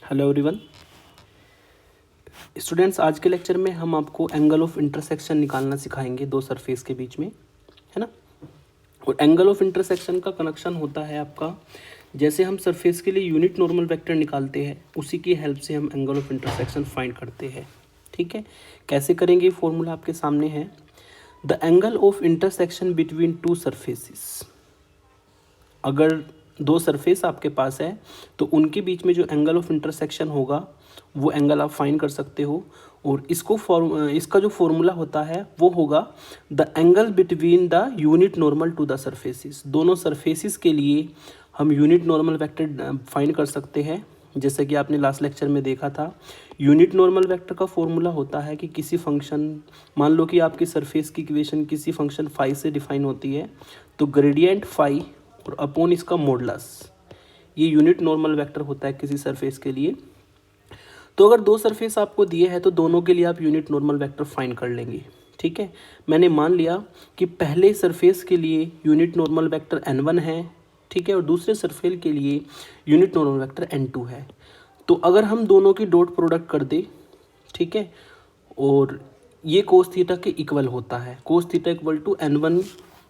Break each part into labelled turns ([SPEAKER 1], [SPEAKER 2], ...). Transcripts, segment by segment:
[SPEAKER 1] Hello everyone students, आज के lecture में हम आपको एंगल ऑफ इंटरसेक्शन निकालना सिखाएंगे दो सरफेस के बीच में, है ना। और एंगल ऑफ इंटरसेक्शन का कनेक्शन होता है आपका, जैसे हम सरफेस के लिए यूनिट नॉर्मल वेक्टर निकालते हैं उसी की हेल्प से हम एंगल ऑफ इंटरसेक्शन फाइंड करते हैं। ठीक है, कैसे करेंगे फॉर्मूला आपके सामने है। The angle of intersection between two surfaces, अगर दो सरफेस आपके पास है तो उनके बीच में जो एंगल ऑफ इंटरसेक्शन होगा वो एंगल आप फाइंड कर सकते हो। और इसका जो फॉर्मूला होता है वो होगा the angle between the unit normal to the surfaces. दोनों सरफेसिस के लिए हम यूनिट नॉर्मल वेक्टर फाइंड कर सकते हैं। जैसे कि आपने लास्ट लेक्चर में देखा था, यूनिट नॉर्मल वेक्टर का फॉर्मूला होता है कि किसी फंक्शन, मान लो कि आपकी सरफेस की इक्वेशन किसी फंक्शन फाई से डिफाइन होती है, तो ग्रेडियंट फाई और अपॉन इसका मॉडुलस, ये यूनिट नॉर्मल वेक्टर होता है किसी सरफेस के लिए। तो अगर दो सरफेस आपको दिए हैं तो दोनों के लिए आप यूनिट नॉर्मल वेक्टर फाइंड कर लेंगे। ठीक है, मैंने मान लिया कि पहले सरफेस के लिए यूनिट नॉर्मल वेक्टर n1 है, ठीक है, और दूसरे सरफेस के लिए यूनिट नॉर्मल वेक्टर n2 है। तो अगर हम दोनों की डॉट प्रोडक्ट कर दें, ठीक है, और ये कोस थीटा के इक्वल होता है, कोस थीटा इक्वल टू n1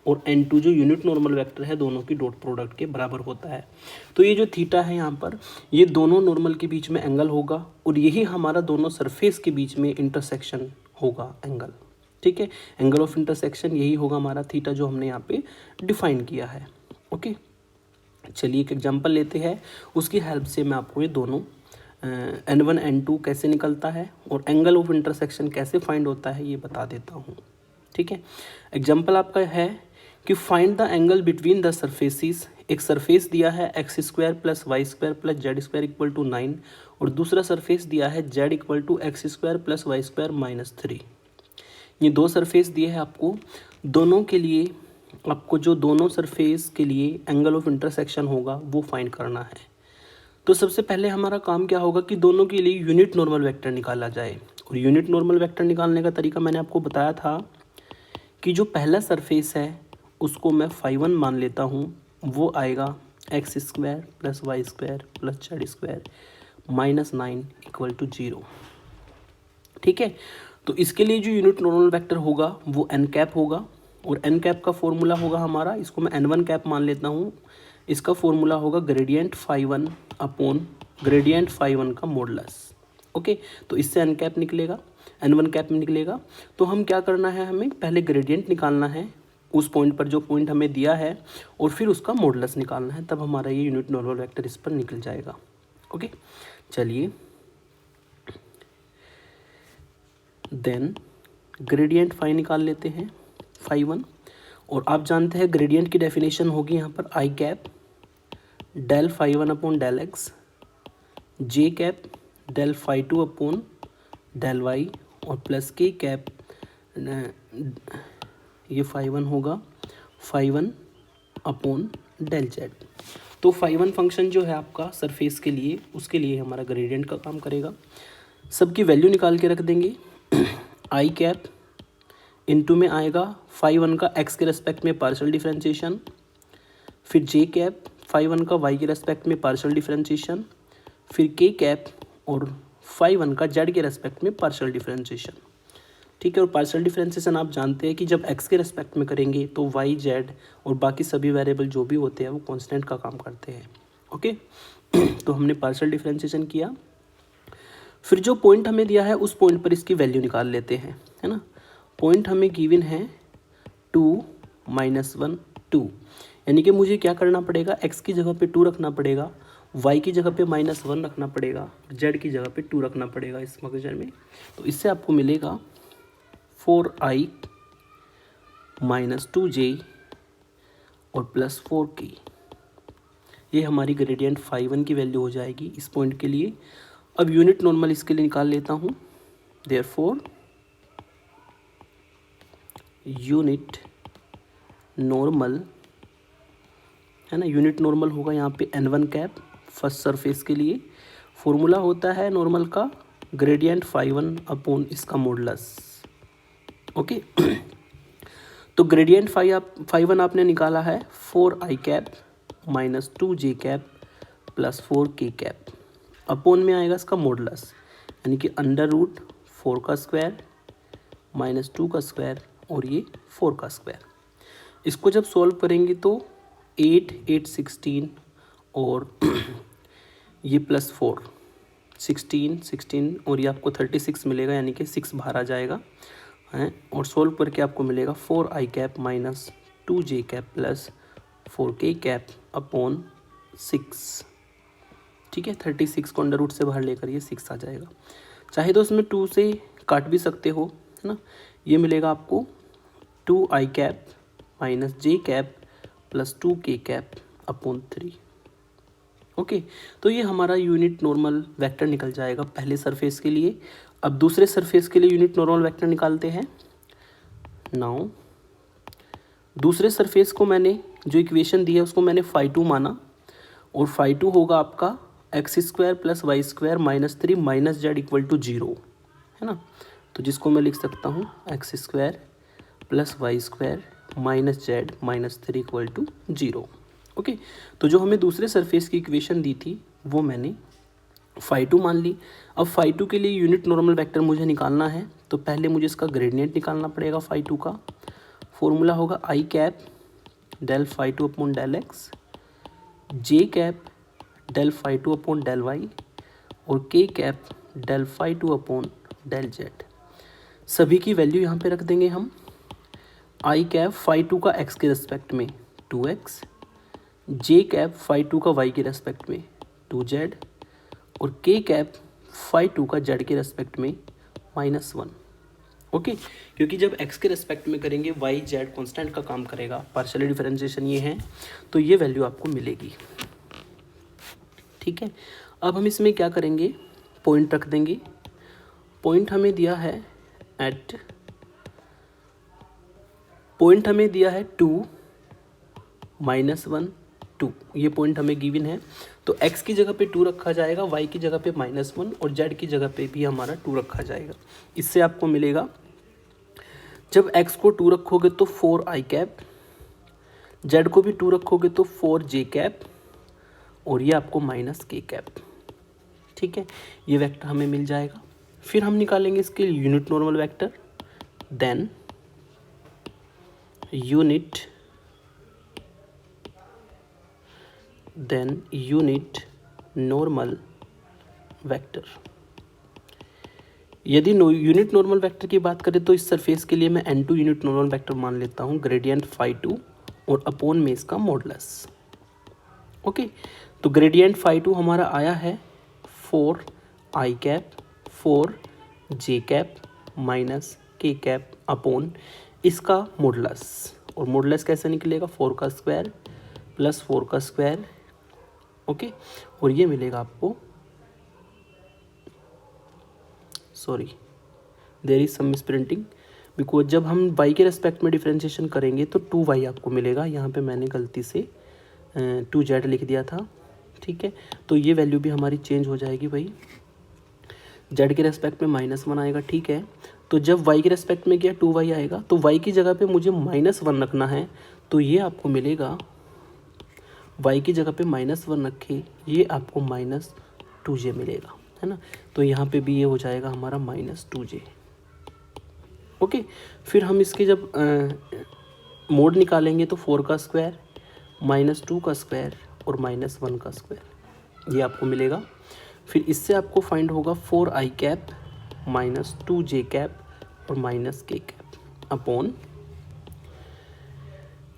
[SPEAKER 1] और n2 जो यूनिट नॉर्मल वेक्टर है दोनों की डॉट प्रोडक्ट के बराबर होता है। तो ये जो थीटा है यहाँ पर, ये दोनों नॉर्मल के बीच में एंगल होगा और यही हमारा दोनों सरफेस के बीच में इंटरसेक्शन होगा एंगल। ठीक है, एंगल ऑफ इंटरसेक्शन यही होगा हमारा थीटा जो हमने यहाँ पे डिफाइन किया है। ओके, चलिए एक एग्जांपल लेते हैं, उसकी हेल्प से मैं आपको ये दोनों n1 n2 कैसे निकलता है और एंगल ऑफ इंटरसेक्शन कैसे फाइंड होता है ये बता देता हूँ। ठीक है, एग्जांपल आपका है कि find the angle between the surfaces. एक सरफेस दिया है x square plus y square plus z square equal to 9 और दूसरा सरफेस दिया है z equal to x square plus y square minus 3। ये दो सरफेस दिए हैं आपको, दोनों के लिए आपको जो दोनों सरफेस के लिए एंगल ऑफ इंटरसेक्शन होगा वो फाइंड करना है। तो सबसे पहले हमारा काम क्या होगा कि दोनों के लिए यूनिट नॉर्मल वेक्टर निकाला जाए। और यूनिट नॉर्मल वेक्टर निकालने का तरीका मैंने आपको बताया था कि जो पहला सरफेस है उसको मैं φ1 मान लेता हूँ, वो आएगा x square plus y square plus z square minus 9 equal to 0। ठीक है, तो इसके लिए जो यूनिट नॉर्मल वेक्टर होगा वो n कैप होगा और n कैप का फॉर्मूला होगा हमारा, इसको मैं n1 कैप मान लेता हूँ, इसका फॉर्मूला होगा ग्रेडियंट φ1 अपॉन ग्रेडियंट φ1 का मॉडुलस। ओके, तो इससे n कैप निकलेगा, n1 कैप में निकलेगा। तो हम क्या करना है, हमें पहले ग्रेडियंट निकालना है उस पॉइंट पर जो पॉइंट हमें दिया है और फिर उसका मॉडुलस निकालना है, तब हमारा ये यूनिट नॉर्मल वेक्टर इस पर निकल जाएगा। ओके, चलिए देन ग्रेडियंट फाई निकाल लेते हैं φ1। और आप जानते हैं ग्रेडियंट की डेफिनेशन होगी यहाँ पर i cap del φ1 upon del x, j cap del φ2 upon del y और प्लस के कैप, ये φ1 होगा φ1 अपॉन डेल जेड। तो φ1 फंक्शन जो है आपका सरफेस के लिए, उसके लिए हमारा ग्रेडियंट का काम करेगा। सबकी वैल्यू निकाल के रख देंगे। आई कैप इनटू में आएगा φ1 का एक्स के रेस्पेक्ट में पार्शियल डिफरेंशिएशन, फिर जे कैप φ1 का वाई के रेस्पेक्ट में पार्शियल डिफरेंशिएशन, फिर के कैप और φ1 का जेड के रेस्पेक्ट में पार्शियल डिफरेंशिएशन। ठीक है, और पार्शियल डिफरेंशिएशन आप जानते हैं कि जब एक्स के रेस्पेक्ट में करेंगे तो वाई जेड और बाकी सभी वेरिएबल जो भी होते हैं वो कांस्टेंट का काम करते हैं। ओके, तो हमने पार्शियल डिफरेंशिएशन किया, फिर जो पॉइंट हमें दिया है उस पॉइंट पर इसकी वैल्यू निकाल लेते हैं, है ना। पॉइंट हमें गिवन है 2 -1 2, यानी कि मुझे क्या करना पड़ेगा, x की जगह पे 2 रखना पड़ेगा, y की जगह पे -1 रखना पड़ेगा, z की जगह पे 2 रखना पड़ेगा इस मगजर में। तो इससे आपको मिलेगा 4i - 2j और प्लस 4k। ये हमारी ग्रेडियंट φ1 की वैल्यू हो जाएगी इस पॉइंट के लिए। अब यूनिट नॉर्मल इसके लिए निकाल लेता हूँ, देयरफॉर यूनिट नॉर्मल, है ना, यूनिट नॉर्मल होगा यहाँ पे n1 कैप फर्स्ट सरफेस के लिए। फॉर्मूला होता है नॉर्मल का ग्रेडियंट φ1 अपॉन इसका मॉडुलस। ओके, तो ग्रेडियंट φ1 आपने निकाला है 4i cap -2j cap plus 4k cap. Upon में आएगा इसका मॉडुलस, यानी कि √4 का स्क्वायर -2 का स्क्वायर और ये 4 का स्क्वायर। इसको जब सॉल्व करेंगे तो 8 8 16 और ये +4 16 16 और ये आपको 36 मिलेगा, यानी कि 6 बाहर आ जाएगा हैं। और सॉल्व करके आपको मिलेगा 4i cap -2j cap plus 4k cap upon 6। ठीक है, 36 को अंडर रूट से बाहर लेकर ये 6 आ जाएगा। चाहे तो इसमें 2 से काट भी सकते हो, है ना। ये मिलेगा आपको 2i cap -j cap plus 2k cap upon 3। Okay, तो ये हमारा यूनिट नॉर्मल वेक्टर निकल जाएगा पहले सरफेस के लिए। अब दूसरे सरफेस के लिए यूनिट नॉर्मल वेक्टर निकालते हैं। नाउ दूसरे सरफेस को मैंने जो इक्वेशन दी है उसको मैंने φ2 माना, और φ2 होगा आपका x² + y² -3 - z = 0, है ना। तो जिसको मैं लिख सकता हूँ x² + y² -z -3 = 0। ओके, तो जो हमें दूसरे सरफेस की इक्वेशन दी थी वो मैंने φ2 मान ली। अब φ2 के लिए यूनिट नॉर्मल वेक्टर मुझे निकालना है, तो पहले मुझे इसका ग्रेडियंट निकालना पड़ेगा। φ2 का फॉर्मूला होगा i cap del φ2 upon del x, j cap del φ2 upon del y और k cap del φ2 upon del z। सभी की वैल्यू यहाँ पे रख देंगे हम। i कैप φ2 का x के रेस्पेक्ट में 2x, j कैप φ2 का y के रेस्पेक्ट में 2z और k कैप φ2 का z के रेस्पेक्ट में -1। ओके, क्योंकि जब x के रेस्पेक्ट में करेंगे y z कांस्टेंट का काम करेगा, पार्शियल डिफरेंशिएशन ये है, तो ये वैल्यू आपको मिलेगी। ठीक है, अब हम इसमें क्या करेंगे, पॉइंट रख देंगे। पॉइंट हमें दिया है 2 -1 2, ये पॉइंट हमें गिवन है। तो x की जगह पे 2 रखा जाएगा, y की जगह पे -1 और z की जगह पे भी हमारा 2 रखा जाएगा। इससे आपको मिलेगा, जब x को 2 रखोगे तो 4i कैप, z को भी 2 रखोगे तो 4j कैप और ये आपको -k कैप। ठीक है, ये वेक्टर हमें मिल जाएगा। फिर हम निकालेंगे इसके unit normal vector. Then unit normal vector. यदि यूनिट नॉर्मल वेक्टर की बात करें तो इस सरफेस के लिए मैं n2 यूनिट नॉर्मल वेक्टर मान लेता हूँ, ग्रेडियंट φ2 और अपॉन में इसका मॉडुलस। ओके, तो ग्रेडियंट φ2 हमारा आया है 4i cap 4j cap -k cap upon इसका मॉडुलस। और मॉडुलस कैसे निकलेगा, 4 का स्क्वायर + 4 का स्क्वायर। ओके, और ये मिलेगा आपको, sorry there is some misprinting, because जब हम y के रेस्पेक्ट में डिफरेंशिएशन करेंगे तो 2y आपको मिलेगा। यहाँ पे मैंने गलती से 2z लिख दिया था। ठीक है, तो ये वैल्यू भी हमारी चेंज हो जाएगी भाई, z के रेस्पेक्ट में -1 आएगा। ठीक है, तो जब y के रेस्पेक्ट में क्या 2y आएगा, तो y की जगह पे मुझे -1 रखना है, तो ये आपको मिलेगा, y की जगह पे -1 रखे, ये आपको -2j मिलेगा, है ना। तो यहाँ पे भी ये हो जाएगा हमारा -2j। ओके, फिर हम इसके जब मोड निकालेंगे तो 4 का स्क्वायर -2 का स्क्वायर और -1 का स्क्वायर, ये आपको मिलेगा। फिर इससे आपको फाइंड होगा 4i कैप -2j कैप और -k कैप अपॉन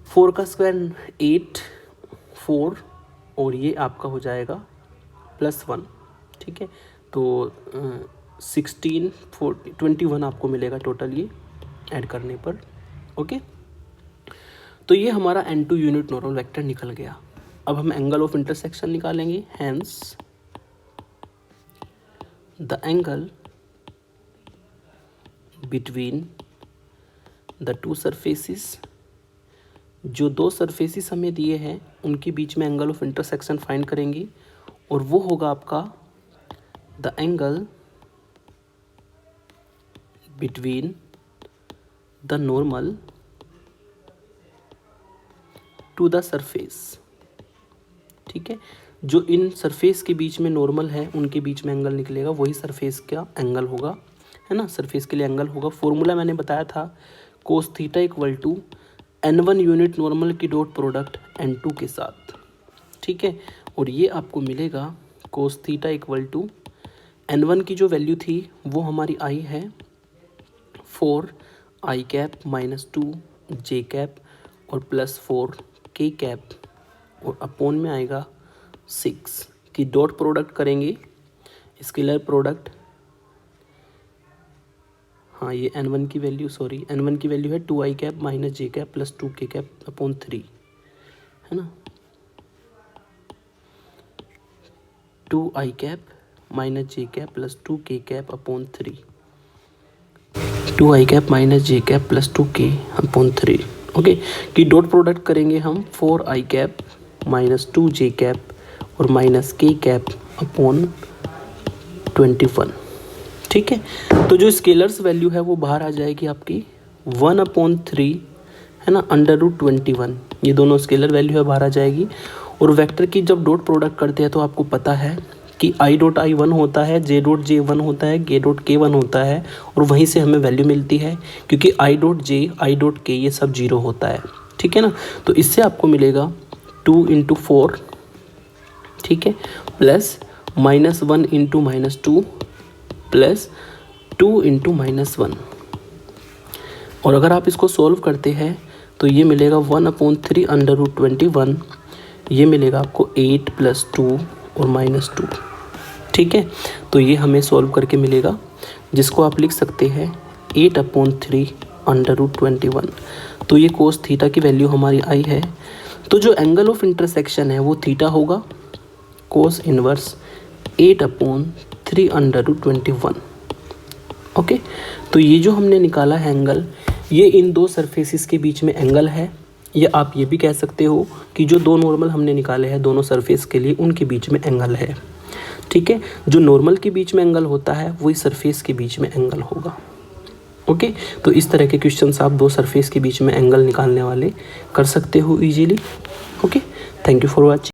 [SPEAKER 1] 4 का स्क्वायर 8 4 और ये आपका हो जाएगा +1। ठीक है, तो 16 21 आपको मिलेगा टोटल ये ऐड करने पर। ओके, तो ये हमारा n2 यूनिट नॉर्मल वेक्टर निकल गया। अब हम एंगल ऑफ इंटरसेक्शन निकालेंगे। Hence the angle between the two surfaces, जो दो सरफेसिस हमें दिए हैं उनके बीच में एंगल ऑफ इंटरसेक्शन फाइंड करेंगे, और वो होगा आपका the angle between the normal to the surface. ठीक है, जो इन सरफेस के बीच में नॉर्मल है उनके बीच में एंगल निकलेगा, वही सरफेस का एंगल होगा, है ना। सरफेस के लिए एंगल होगा। फॉर्मूला मैंने बताया था cos theta equal to n1 unit normal की डॉट प्रोडक्ट n2 के साथ, ठीक है। और ये आपको मिलेगा कोस थीटा इक्वल टू n1 की जो वैल्यू थी वो हमारी आई है 4i cap minus 2j cap और प्लस 4k कैप और अपोन में आएगा 6 की डॉट प्रोडक्ट करेंगे, स्केलर प्रोडक्ट। हाँ, ये n1 की वैल्यू n1 की वैल्यू है 2i cap minus j cap plus 2k cap upon 3, है ना। 2i cap minus j cap plus 2k cap upon 3, 2i cap minus j cap plus 2k upon 3, okay. कि dot product करेंगे हम 4i cap minus 2j cap और minus k cap upon 21, ठीक है। तो जो स्केलर्स वैल्यू है वो बाहर आ जाएगी आपकी 1/3, है ना, √21। ये दोनों स्केलर वैल्यू है बाहर आ जाएगी। और वेक्टर की जब डॉट प्रोडक्ट करते हैं तो आपको पता है कि i डॉट i 1 होता है, j डॉट j 1 होता है, k डॉट k 1 होता है, और वहीं से हमें वैल्यू मिलती है क्योंकि i dot j i dot k ये सब 0 होता है, ठीक है ना। तो इससे आपको मिलेगा 2 × 4, ठीक है, प्लस -1 × -2 प्लस 2 × -1। और अगर आप इसको सॉल्व करते हैं तो ये मिलेगा 1/3 √21, ये मिलेगा आपको 8 + 2 और -2, ठीक है। तो ये हमें सॉल्व करके मिलेगा, जिसको आप लिख सकते हैं 8/3 √21। तो ये कोस थीटा की वैल्यू हमारी आई है। तो जो एंगल ऑफ इंटरसेक्शन है वो थीटा होगा, कोस इनवर्स 8/3 √21, ओके। तो ये जो हमने निकाला है एंगल, ये इन दो सरफेसिस के बीच में एंगल है। या आप ये भी कह सकते हो कि जो दो नॉर्मल हमने निकाले हैं दोनों सरफेस के लिए, उनके बीच में एंगल है, ठीक है। जो नॉर्मल के बीच में एंगल होता है वही सरफेस के बीच में एंगल होगा, ओके। तो इस तरह के क्वेश्चंस आप दो सरफेस के बीच में एंगल निकालने वाले कर सकते हो easily, okay. Thank you for watching.